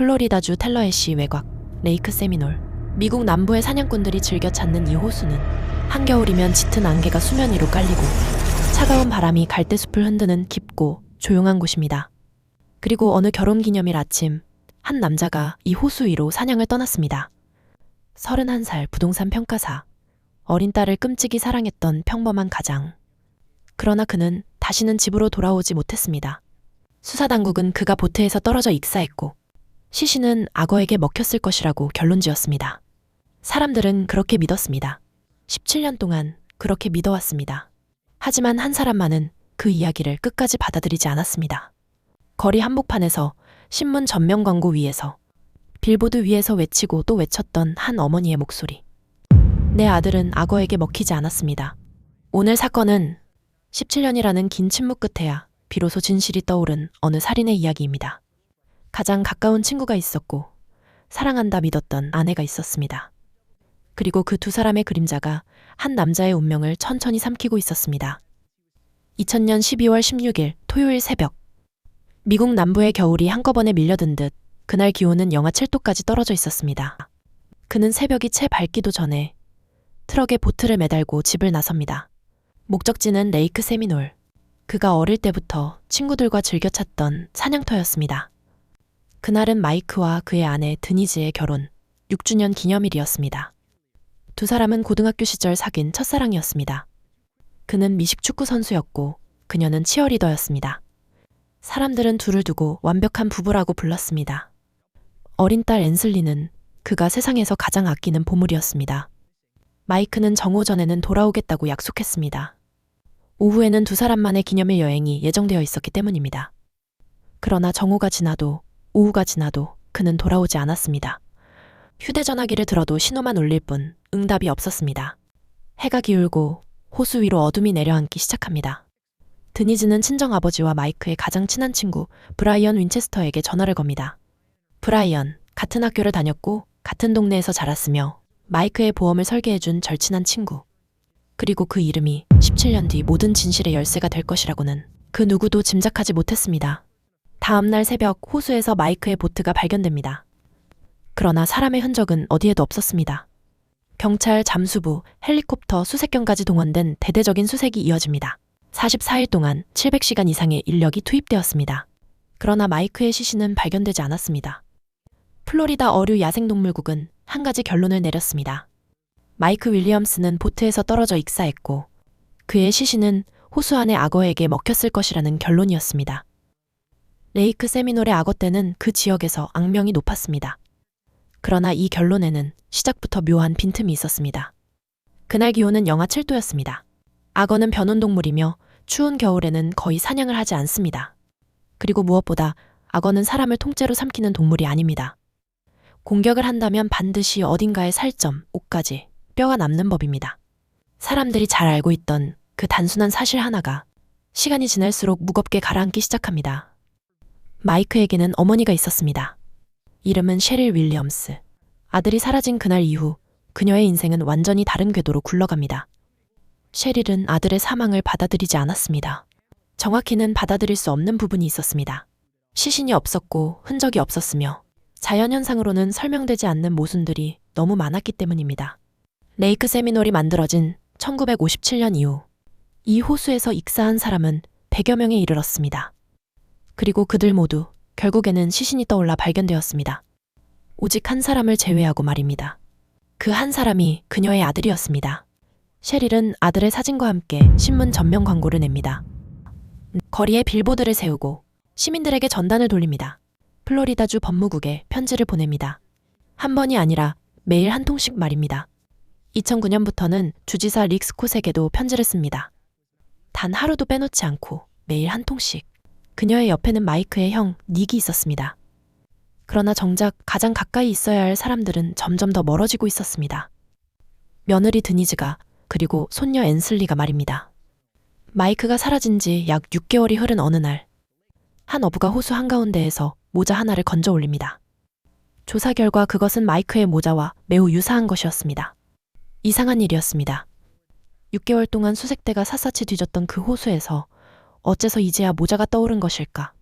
플로리다주 텔러애쉬 외곽 레이크 세미놀. 미국 남부의 사냥꾼들이 즐겨 찾는 이 호수는 한겨울이면 짙은 안개가 수면 위로 깔리고 차가운 바람이 갈대숲을 흔드는 깊고 조용한 곳입니다. 그리고 어느 결혼기념일 아침, 한 남자가 이 호수 위로 사냥을 떠났습니다. 31살 부동산 평가사, 어린 딸을 끔찍이 사랑했던 평범한 가장. 그러나 그는 다시는 집으로 돌아오지 못했습니다. 수사당국은 그가 보트에서 떨어져 익사했고 시신은 악어에게 먹혔을 것이라고 결론지었습니다. 사람들은 그렇게 믿었습니다. 17년 동안 그렇게 믿어왔습니다. 하지만 한 사람만은 그 이야기를 끝까지 받아들이지 않았습니다. 거리 한복판에서, 신문 전면 광고 위에서, 빌보드 위에서 외치고 또 외쳤던 한 어머니의 목소리. 내 아들은 악어에게 먹히지 않았습니다. 오늘 사건은 17년이라는 긴 침묵 끝에야 비로소 진실이 떠오른 어느 살인의 이야기입니다. 가장 가까운 친구가 있었고 사랑한다 믿었던 아내가 있었습니다. 그리고 그 두 사람의 그림자가 한 남자의 운명을 천천히 삼키고 있었습니다. 2000년 12월 16일 토요일 새벽, 미국 남부의 겨울이 한꺼번에 밀려든 듯 그날 기온은 영하 7도까지 떨어져 있었습니다. 그는 새벽이 채 밝기도 전에 트럭에 보트를 매달고 집을 나섭니다. 목적지는 레이크 세미놀. 그가 어릴 때부터 친구들과 즐겨 찾던 사냥터였습니다. 그날은 마이크와 그의 아내 드니즈의 결혼 6주년 기념일이었습니다. 두 사람은 고등학교 시절 사귄 첫사랑이었습니다. 그는 미식 축구 선수였고 그녀는 치어리더였습니다. 사람들은 둘을 두고 완벽한 부부라고 불렀습니다. 어린 딸 앤슬리는 그가 세상에서 가장 아끼는 보물이었습니다. 마이크는 정오 전에는 돌아오겠다고 약속했습니다. 오후에는 두 사람만의 기념일 여행이 예정되어 있었기 때문입니다. 그러나 정오가 지나도 오후가 지나도 그는 돌아오지 않았습니다. 휴대전화기를 들어도 신호만 울릴 뿐 응답이 없었습니다. 해가 기울고 호수 위로 어둠이 내려앉기 시작합니다. 드니즈는 친정아버지와 마이크의 가장 친한 친구 브라이언 윈체스터에게 전화를 겁니다. 브라이언, 같은 학교를 다녔고 같은 동네에서 자랐으며 마이크의 보험을 설계해준 절친한 친구. 그리고 그 이름이 17년 뒤 모든 진실의 열쇠가 될 것이라고는 그 누구도 짐작하지 못했습니다. 다음 날 새벽 호수에서 마이크의 보트가 발견됩니다. 그러나 사람의 흔적은 어디에도 없었습니다. 경찰, 잠수부, 헬리콥터, 수색견까지 동원된 대대적인 수색이 이어집니다. 44일 동안 700시간 이상의 인력이 투입되었습니다. 그러나 마이크의 시신은 발견되지 않았습니다. 플로리다 어류 야생동물국은 한 가지 결론을 내렸습니다. 마이크 윌리엄스는 보트에서 떨어져 익사했고 그의 시신은 호수 안의 악어에게 먹혔을 것이라는 결론이었습니다. 레이크 세미놀의 악어떼는 그 지역에서 악명이 높았습니다. 그러나 이 결론에는 시작부터 묘한 빈틈이 있었습니다. 그날 기온은 영하 7도였습니다. 악어는 변온동물이며 추운 겨울에는 거의 사냥을 하지 않습니다. 그리고 무엇보다 악어는 사람을 통째로 삼키는 동물이 아닙니다. 공격을 한다면 반드시 어딘가에 살점, 옷까지, 뼈가 남는 법입니다. 사람들이 잘 알고 있던 그 단순한 사실 하나가 시간이 지날수록 무겁게 가라앉기 시작합니다. 마이크에게는 어머니가 있었습니다. 이름은 셰릴 윌리엄스. 아들이 사라진 그날 이후 그녀의 인생은 완전히 다른 궤도로 굴러갑니다. 셰릴은 아들의 사망을 받아들이지 않았습니다. 정확히는 받아들일 수 없는 부분이 있었습니다. 시신이 없었고 흔적이 없었으며 자연현상으로는 설명되지 않는 모순들이 너무 많았기 때문입니다. 레이크 세미놀이 만들어진 1957년 이후 이 호수에서 익사한 사람은 100여 명에 이르렀습니다. 그리고 그들 모두 결국에는 시신이 떠올라 발견되었습니다. 오직 한 사람을 제외하고 말입니다. 그 한 사람이 그녀의 아들이었습니다. 셰릴은 아들의 사진과 함께 신문 전면 광고를 냅니다. 거리에 빌보드를 세우고 시민들에게 전단을 돌립니다. 플로리다주 법무국에 편지를 보냅니다. 한 번이 아니라 매일 한 통씩 말입니다. 2009년부터는 주지사 릭 스콧에게도 편지를 씁니다. 단 하루도 빼놓지 않고 매일 한 통씩. 그녀의 옆에는 마이크의 형 닉이 있었습니다. 그러나 정작 가장 가까이 있어야 할 사람들은 점점 더 멀어지고 있었습니다. 며느리 드니즈가, 그리고 손녀 앤슬리가 말입니다. 마이크가 사라진 지 약 6개월이 흐른 어느 날, 한 어부가 호수 한가운데에서 모자 하나를 건져 올립니다. 조사 결과 그것은 마이크의 모자와 매우 유사한 것이었습니다. 이상한 일이었습니다. 6개월 동안 수색대가 샅샅이 뒤졌던 그 호수에서 어째서 이제야 모자가 떠오른 것일까?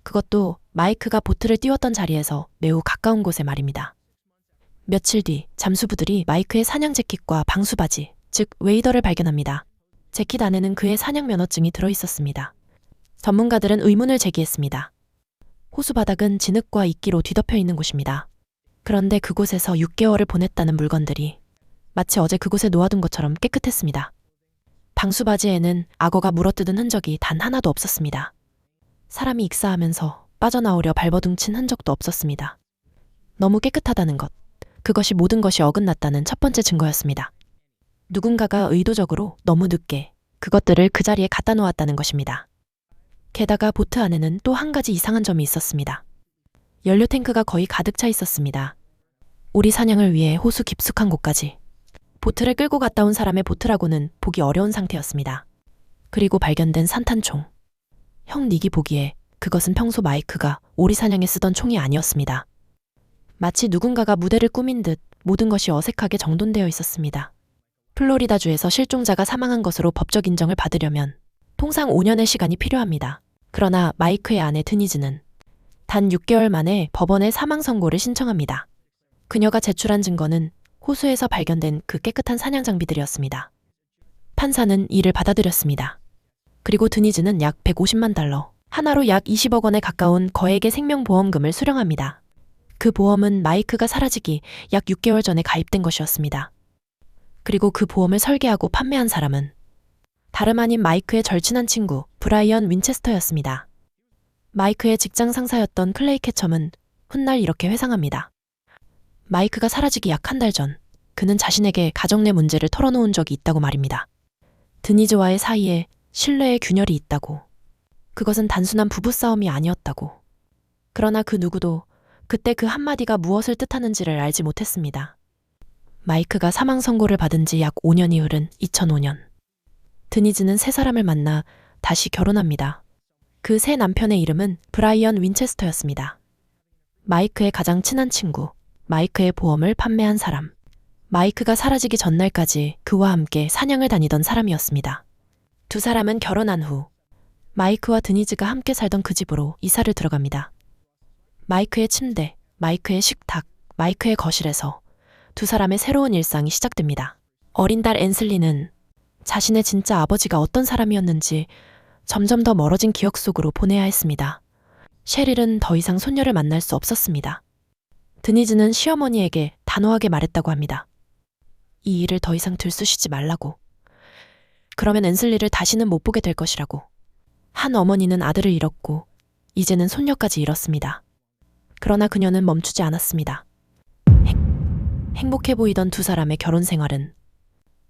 그것도 마이크가 보트를 띄웠던 자리에서 매우 가까운 곳에 말입니다. 며칠 뒤 잠수부들이 마이크의 사냥 재킷과 방수바지, 즉 웨이더를 발견합니다. 재킷 안에는 그의 사냥 면허증이 들어있었습니다. 전문가들은 의문을 제기했습니다. 호수 바닥은 진흙과 이끼로 뒤덮여 있는 곳입니다. 그런데 그곳에서 6개월을 보냈다는 물건들이 마치 어제 그곳에 놓아둔 것처럼 깨끗했습니다. 방수바지에는 악어가 물어뜯은 흔적이 단 하나도 없었습니다. 사람이 익사하면서 빠져나오려 발버둥친 흔적도 없었습니다. 너무 깨끗하다는 것, 그것이 모든 것이 어긋났다는 첫 번째 증거였습니다. 누군가가 의도적으로 너무 늦게 그것들을 그 자리에 갖다 놓았다는 것입니다. 게다가 보트 안에는 또 한 가지 이상한 점이 있었습니다. 연료 탱크가 거의 가득 차 있었습니다. 오리 사냥을 위해 호수 깊숙한 곳까지 보트를 끌고 갔다 온 사람의 보트라고는 보기 어려운 상태였습니다. 그리고 발견된 산탄총. 형 닉이 보기에 그것은 평소 마이크가 오리 사냥에 쓰던 총이 아니었습니다. 마치 누군가가 무대를 꾸민 듯 모든 것이 어색하게 정돈되어 있었습니다. 플로리다주에서 실종자가 사망한 것으로 법적 인정을 받으려면 통상 5년의 시간이 필요합니다. 그러나 마이크의 아내 드니즈는 단 6개월 만에 법원에 사망 선고를 신청합니다. 그녀가 제출한 증거는 호수에서 발견된 그 깨끗한 사냥 장비들이었습니다. 판사는 이를 받아들였습니다. 그리고 드니즈는 약 150만 달러, 하나로 약 20억 원에 가까운 거액의 생명보험금을 수령합니다. 그 보험은 마이크가 사라지기 약 6개월 전에 가입된 것이었습니다. 그리고 그 보험을 설계하고 판매한 사람은 다름 아닌 마이크의 절친한 친구 브라이언 윈체스터였습니다. 마이크의 직장 상사였던 클레이 캐첨은 훗날 이렇게 회상합니다. 마이크가 사라지기 약 한 달 전, 그는 자신에게 가정 내 문제를 털어놓은 적이 있다고 말입니다. 드니즈와의 사이에 신뢰의 균열이 있다고. 그것은 단순한 부부싸움이 아니었다고. 그러나 그 누구도 그때 그 한마디가 무엇을 뜻하는지를 알지 못했습니다. 마이크가 사망 선고를 받은 지 약 5년이 흐른 2005년. 드니즈는 새 사람을 만나 다시 결혼합니다. 그 새 남편의 이름은 브라이언 윈체스터였습니다. 마이크의 가장 친한 친구, 마이크의 보험을 판매한 사람. 마이크가 사라지기 전날까지 그와 함께 사냥을 다니던 사람이었습니다. 두 사람은 결혼한 후 마이크와 드니즈가 함께 살던 그 집으로 이사를 들어갑니다. 마이크의 침대, 마이크의 식탁, 마이크의 거실에서 두 사람의 새로운 일상이 시작됩니다. 어린 딸 앤슬리는 자신의 진짜 아버지가 어떤 사람이었는지 점점 더 멀어진 기억 속으로 보내야 했습니다. 셰릴은 더 이상 손녀를 만날 수 없었습니다. 드니즈는 시어머니에게 단호하게 말했다고 합니다. 이 일을 더 이상 들쑤시지 말라고. 그러면 앤슬리를 다시는 못 보게 될 것이라고. 한 어머니는 아들을 잃었고 이제는 손녀까지 잃었습니다. 그러나 그녀는 멈추지 않았습니다. 행복해 보이던 두 사람의 결혼 생활은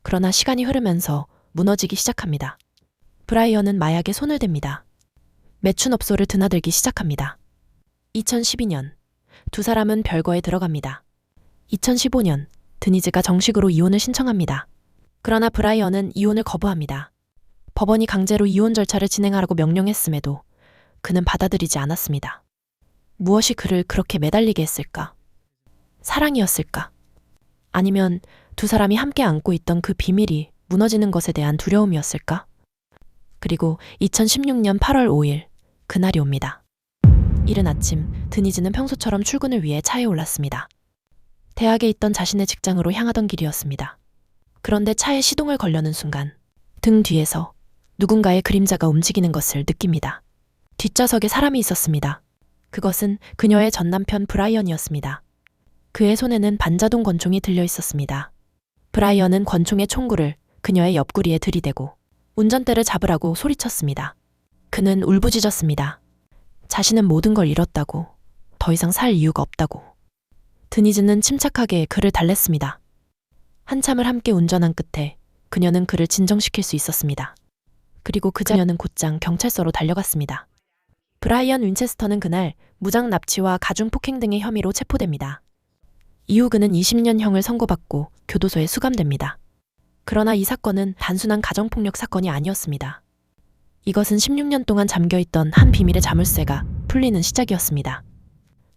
그러나 시간이 흐르면서 무너지기 시작합니다. 브라이언은 마약에 손을 댑니다. 매춘업소를 드나들기 시작합니다. 2012년 두 사람은 별거에 들어갑니다. 2015년 드니즈가 정식으로 이혼을 신청합니다. 그러나 브라이언은 이혼을 거부합니다. 법원이 강제로 이혼 절차를 진행하라고 명령했음에도 그는 받아들이지 않았습니다. 무엇이 그를 그렇게 매달리게 했을까? 사랑이었을까? 아니면 두 사람이 함께 안고 있던 그 비밀이 무너지는 것에 대한 두려움이었을까? 그리고 2016년 8월 5일, 그날이 옵니다. 이른 아침, 드니즈는 평소처럼 출근을 위해 차에 올랐습니다. 대학에 있던 자신의 직장으로 향하던 길이었습니다. 그런데 차에 시동을 걸려는 순간 등 뒤에서 누군가의 그림자가 움직이는 것을 느낍니다. 뒷좌석에 사람이 있었습니다. 그것은 그녀의 전 남편 브라이언이었습니다. 그의 손에는 반자동 권총이 들려 있었습니다. 브라이언은 권총의 총구를 그녀의 옆구리에 들이대고 운전대를 잡으라고 소리쳤습니다. 그는 울부짖었습니다. 자신은 모든 걸 잃었다고, 더 이상 살 이유가 없다고. 드니즈는 침착하게 그를 달랬습니다. 한참을 함께 운전한 끝에 그녀는 그를 진정시킬 수 있었습니다. 그리고 그녀는 곧장 경찰서로 달려갔습니다. 브라이언 윈체스터는 그날 무장 납치와 가중 폭행 등의 혐의로 체포됩니다. 이후 그는 20년형을 선고받고 교도소에 수감됩니다. 그러나 이 사건은 단순한 가정폭력 사건이 아니었습니다. 이것은 16년 동안 잠겨있던 한 비밀의 자물쇠가 풀리는 시작이었습니다.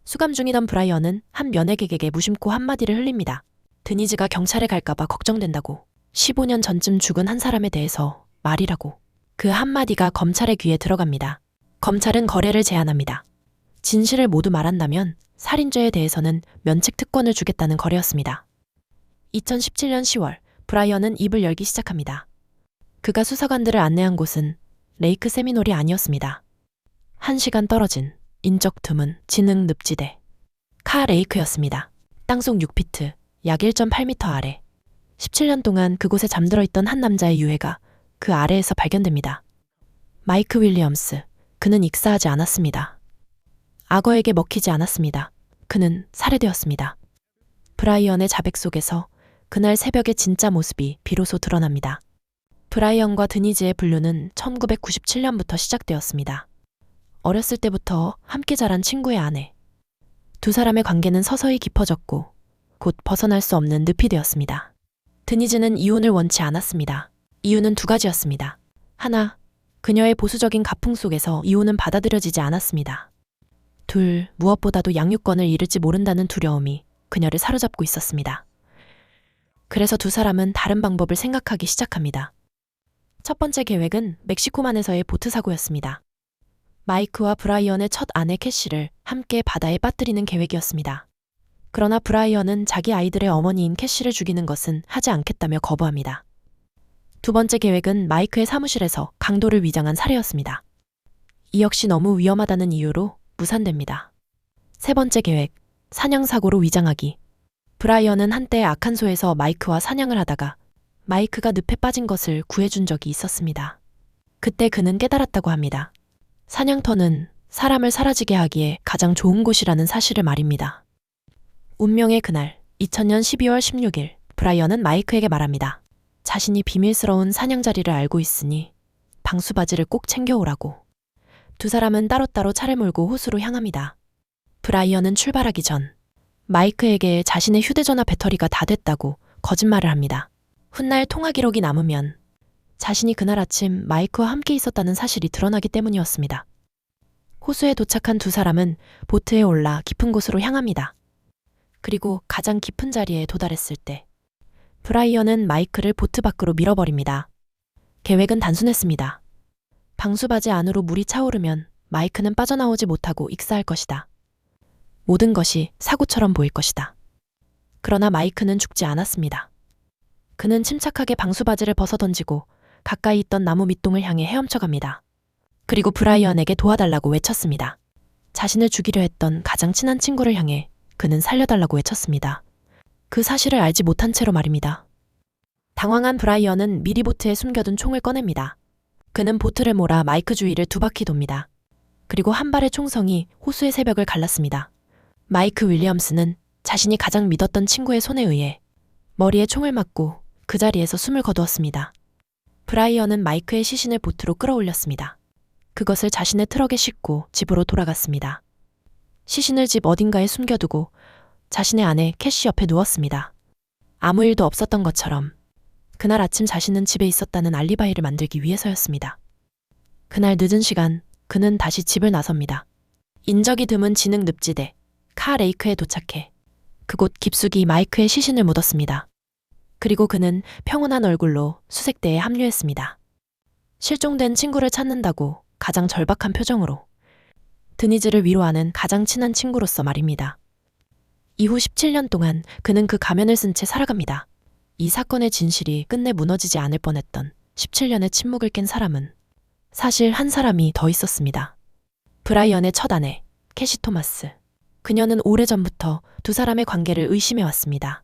수감 중이던 브라이언은 한 면회객에게 무심코 한마디를 흘립니다. 드니즈가 경찰에 갈까봐 걱정된다고. 15년 전쯤 죽은 한 사람에 대해서 말이라고. 그 한마디가 검찰의 귀에 들어갑니다. 검찰은 거래를 제안합니다. 진실을 모두 말한다면 살인죄에 대해서는 면책 특권을 주겠다는 거래였습니다. 2017년 10월, 브라이언은 입을 열기 시작합니다. 그가 수사관들을 안내한 곳은 레이크 세미놀이 아니었습니다. 1시간 떨어진 인적 드문 지능 늪지대 카 레이크였습니다. 땅속 6피트, 약 1.8m 아래. 17년 동안 그곳에 잠들어 있던 한 남자의 유해가 그 아래에서 발견됩니다. 마이크 윌리엄스, 그는 익사하지 않았습니다. 악어에게 먹히지 않았습니다. 그는 살해되었습니다. 브라이언의 자백 속에서 그날 새벽의 진짜 모습이 비로소 드러납니다. 브라이언과 드니즈의 분류는 1997년부터 시작되었습니다. 어렸을 때부터 함께 자란 친구의 아내. 두 사람의 관계는 서서히 깊어졌고 곧 벗어날 수 없는 늪이 되었습니다. 드니즈는 이혼을 원치 않았습니다. 이유는 두 가지였습니다. 하나, 그녀의 보수적인 가풍 속에서 이혼은 받아들여지지 않았습니다. 둘, 무엇보다도 양육권을 잃을지 모른다는 두려움이 그녀를 사로잡고 있었습니다. 그래서 두 사람은 다른 방법을 생각하기 시작합니다. 첫 번째 계획은 멕시코만에서의 보트 사고였습니다. 마이크와 브라이언의 첫 아내 캐시를 함께 바다에 빠뜨리는 계획이었습니다. 그러나 브라이언은 자기 아이들의 어머니인 캐시를 죽이는 것은 하지 않겠다며 거부합니다. 두 번째 계획은 마이크의 사무실에서 강도를 위장한 살해였습니다. 이 역시 너무 위험하다는 이유로 무산됩니다. 세 번째 계획, 사냥사고로 위장하기. 브라이언은 한때 악한 소에서 마이크와 사냥을 하다가 마이크가 늪에 빠진 것을 구해준 적이 있었습니다. 그때 그는 깨달았다고 합니다. 사냥터는 사람을 사라지게 하기에 가장 좋은 곳이라는 사실을 말입니다. 운명의 그날, 2000년 12월 16일, 브라이언은 마이크에게 말합니다. 자신이 비밀스러운 사냥 자리를 알고 있으니 방수바지를 꼭 챙겨오라고. 두 사람은 따로따로 차를 몰고 호수로 향합니다. 브라이언은 출발하기 전 마이크에게 자신의 휴대전화 배터리가 다 됐다고 거짓말을 합니다. 훗날 통화 기록이 남으면 자신이 그날 아침 마이크와 함께 있었다는 사실이 드러나기 때문이었습니다. 호수에 도착한 두 사람은 보트에 올라 깊은 곳으로 향합니다. 그리고 가장 깊은 자리에 도달했을 때 브라이언은 마이크를 보트 밖으로 밀어버립니다. 계획은 단순했습니다. 방수바지 안으로 물이 차오르면 마이크는 빠져나오지 못하고 익사할 것이다. 모든 것이 사고처럼 보일 것이다. 그러나 마이크는 죽지 않았습니다. 그는 침착하게 방수바지를 벗어던지고 가까이 있던 나무 밑동을 향해 헤엄쳐갑니다. 그리고 브라이언에게 도와달라고 외쳤습니다. 자신을 죽이려 했던 가장 친한 친구를 향해 그는 살려달라고 외쳤습니다. 그 사실을 알지 못한 채로 말입니다. 당황한 브라이언은 미리 보트에 숨겨둔 총을 꺼냅니다. 그는 보트를 몰아 마이크 주위를 두 바퀴 돕니다. 그리고 한 발의 총성이 호수의 새벽을 갈랐습니다. 마이크 윌리엄스는 자신이 가장 믿었던 친구의 손에 의해 머리에 총을 맞고 그 자리에서 숨을 거두었습니다. 브라이언은 마이크의 시신을 보트로 끌어올렸습니다. 그것을 자신의 트럭에 싣고 집으로 돌아갔습니다. 시신을 집 어딘가에 숨겨두고 자신의 아내 캐시 옆에 누웠습니다. 아무 일도 없었던 것처럼 그날 아침 자신은 집에 있었다는 알리바이를 만들기 위해서였습니다. 그날 늦은 시간 그는 다시 집을 나섭니다. 인적이 드문 진흙 늪지대 카 레이크에 도착해 그곳 깊숙이 마이크의 시신을 묻었습니다. 그리고 그는 평온한 얼굴로 수색대에 합류했습니다. 실종된 친구를 찾는다고 가장 절박한 표정으로 드니즈를 위로하는 가장 친한 친구로서 말입니다. 이후 17년 동안 그는 그 가면을 쓴 채 살아갑니다. 이 사건의 진실이 끝내 무너지지 않을 뻔했던 17년의 침묵을 깬 사람은 사실 한 사람이 더 있었습니다. 브라이언의 첫 아내, 캐시 토마스. 그녀는 오래전부터 두 사람의 관계를 의심해왔습니다.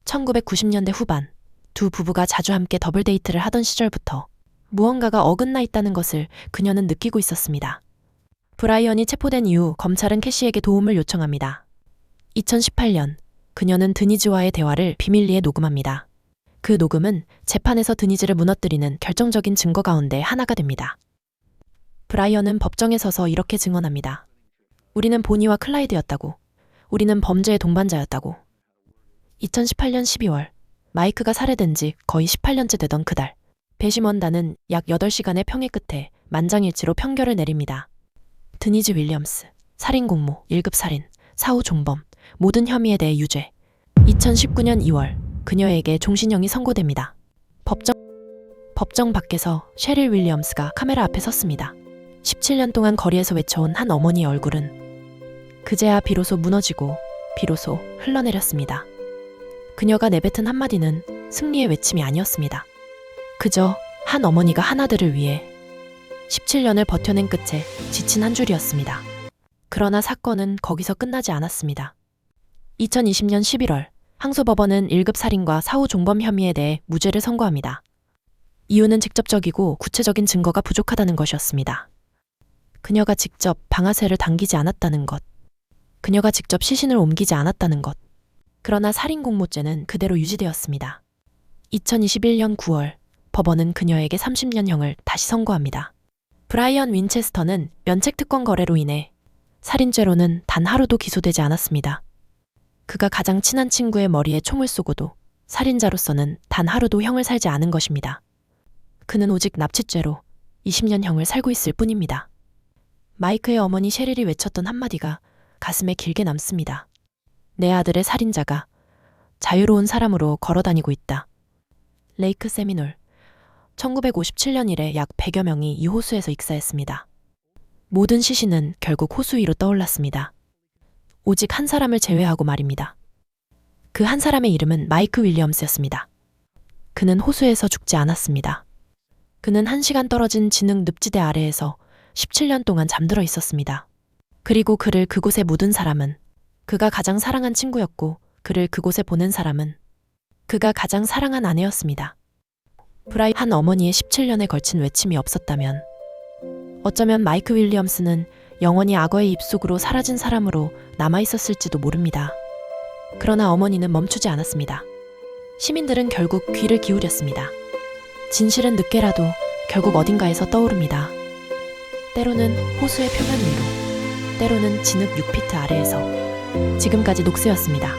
1990년대 후반, 두 부부가 자주 함께 더블 데이트를 하던 시절부터 무언가가 어긋나 있다는 것을 그녀는 느끼고 있었습니다. 브라이언이 체포된 이후 검찰은 캐시에게 도움을 요청합니다. 2018년, 그녀는 드니즈와의 대화를 비밀리에 녹음합니다. 그 녹음은 재판에서 드니즈를 무너뜨리는 결정적인 증거 가운데 하나가 됩니다. 브라이언은 법정에 서서 이렇게 증언합니다. 우리는 보니와 클라이드였다고. 우리는 범죄의 동반자였다고. 2018년 12월, 마이크가 살해된 지 거의 18년째 되던 그달, 배심원단은 약 8시간의 평의 끝에 만장일치로 판결을 내립니다. 드니즈 윌리엄스, 살인공모, 1급 살인, 사후 종범, 모든 혐의에 대해 유죄. 2019년 2월, 그녀에게 종신형이 선고됩니다. 법정 밖에서 셰릴 윌리엄스가 카메라 앞에 섰습니다. 17년 동안 거리에서 외쳐온 한 어머니의 얼굴은 그제야 비로소 무너지고 비로소 흘러내렸습니다. 그녀가 내뱉은 한마디는 승리의 외침이 아니었습니다. 그저 한 어머니가 한 아들을 위해 17년을 버텨낸 끝에 지친 한 줄이었습니다. 그러나 사건은 거기서 끝나지 않았습니다. 2020년 11월 항소법원은 1급 살인과 사후 종범 혐의에 대해 무죄를 선고합니다. 이유는 직접적이고 구체적인 증거가 부족하다는 것이었습니다. 그녀가 직접 방아쇠를 당기지 않았다는 것, 그녀가 직접 시신을 옮기지 않았다는 것. 그러나 살인 공모죄는 그대로 유지되었습니다. 2021년 9월 법원은 그녀에게 30년형을 다시 선고합니다. 브라이언 윈체스터는 면책특권 거래로 인해 살인죄로는 단 하루도 기소되지 않았습니다. 그가 가장 친한 친구의 머리에 총을 쏘고도 살인자로서는 단 하루도 형을 살지 않은 것입니다. 그는 오직 납치죄로 20년형을 살고 있을 뿐입니다. 마이크의 어머니 셰릴이 외쳤던 한마디가 가슴에 길게 남습니다. 내 아들의 살인자가 자유로운 사람으로 걸어다니고 있다. 레이크 세미놀. 1957년 이래 약 100여 명이 이 호수에서 익사했습니다. 모든 시신은 결국 호수 위로 떠올랐습니다. 오직 한 사람을 제외하고 말입니다. 그 한 사람의 이름은 마이크 윌리엄스였습니다. 그는 호수에서 죽지 않았습니다. 그는 1시간 떨어진 진흙 늪지대 아래에서 17년 동안 잠들어 있었습니다. 그리고 그를 그곳에 묻은 사람은 그가 가장 사랑한 친구였고, 그를 그곳에 보낸 사람은 그가 가장 사랑한 아내였습니다. 한 어머니의 17년에 걸친 외침이 없었다면 어쩌면 마이크 윌리엄스는 영원히 악어의 입속으로 사라진 사람으로 남아있었을지도 모릅니다. 그러나 어머니는 멈추지 않았습니다. 시민들은 결국 귀를 기울였습니다. 진실은 늦게라도 결국 어딘가에서 떠오릅니다. 때로는 호수의 표면 위로, 때로는 진흙 6피트 아래에서. 지금까지 녹스였습니다.